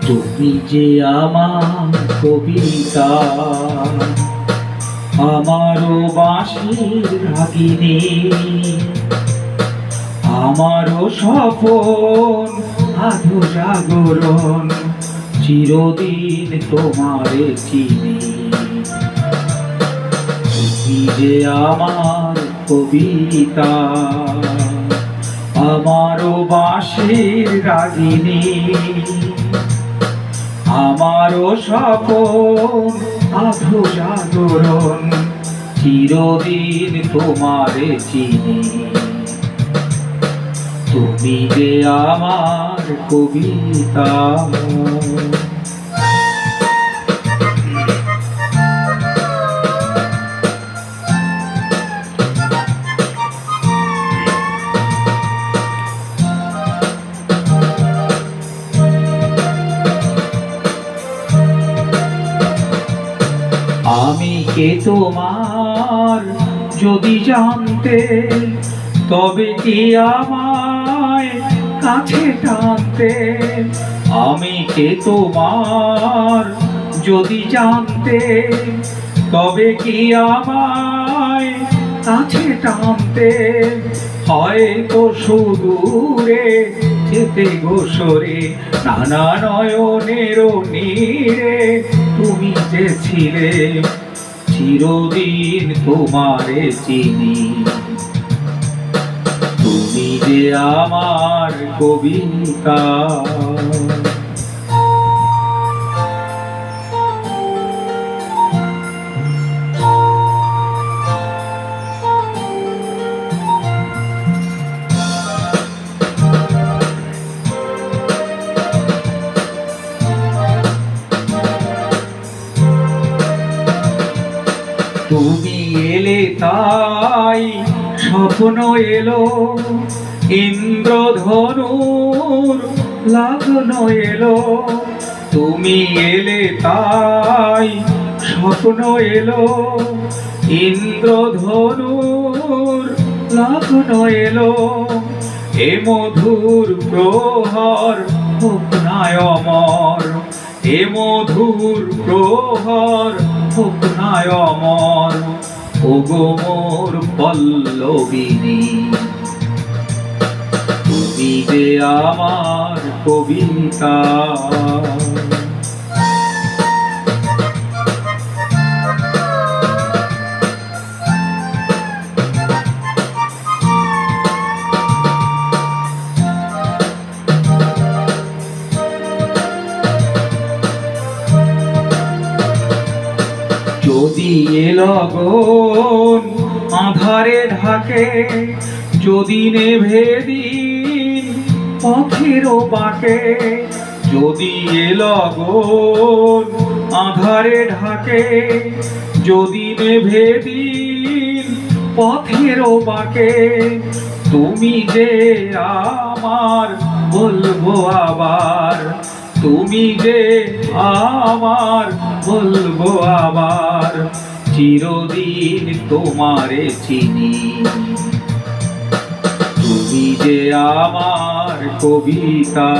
তুমি যে আমার কবিতা, আমারও বাঁশির রাগিনী, আমারও স্বপন আধো জাগরণ, চিরদিন তোমারে চিনি। তুমি যে আমার কবিতা, আমারও বাঁশির রাগিনী, আমারও স্বপন আধো জাগরণ, চিরদিন তোমারে চিনি। তুমি যে আমার কবিতা। আমি কে তোমার যদি জানতে, তবে কি আমায় কাছে টানতে। আমি কে তোমার যদি জানতে, তবে কি আমায় কাছে টানতে। হয়তো সুদূরে যেতে গোসরে, নানা নয়নের নীড়ে তুমি যে ছিলে, চিরদিন তোমারে চিনি। তুমি যে আমার কবিতা। তুমি এলে তাই স্বপ্ন এলো, ইন্দ্রধনুর লগ্ন এলো। তুমি এলে তাই স্বপ্ন এলো, ইন্দ্রধনুর লগ্ন এলো। এ মধুর প্রহর হোক না অমর, এ মধুর প্রহর হোক না অমর। ওগো মোর পল্লবিনী, তুমি যে আমার কবিতা। যদি এ লগন আঁধারে ঢাকে, যদি নেভে দিন পথের বাঁকে। যদি এ লগন আঁধারে ঢাকে, যদি নেভে দিন পথের বাঁকে। তুমি যে আমার বলবো আবার, তুমি যে আমার বলবো আবার, চিরদিন তোমারে চিনি। তুমি যে আমার কবিতা,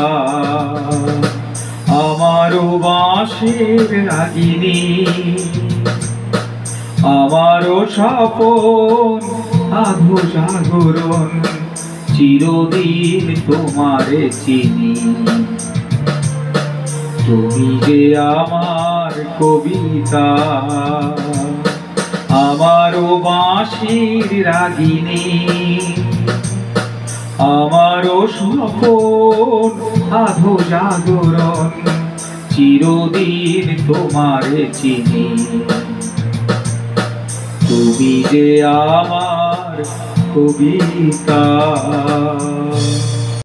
আমারও বাঁশির রাগিনী, আমারও স্বপন আধো জাগরণ, চিরদিন তোমারে চিনি। তুমি যে আমার কবিতা, আমারও বাঁশির রাগিনী, আমারও স্বপন আধো জাগরণ, চিরদিন তোমারে চিনি। তুমি যে আমার কবিতা।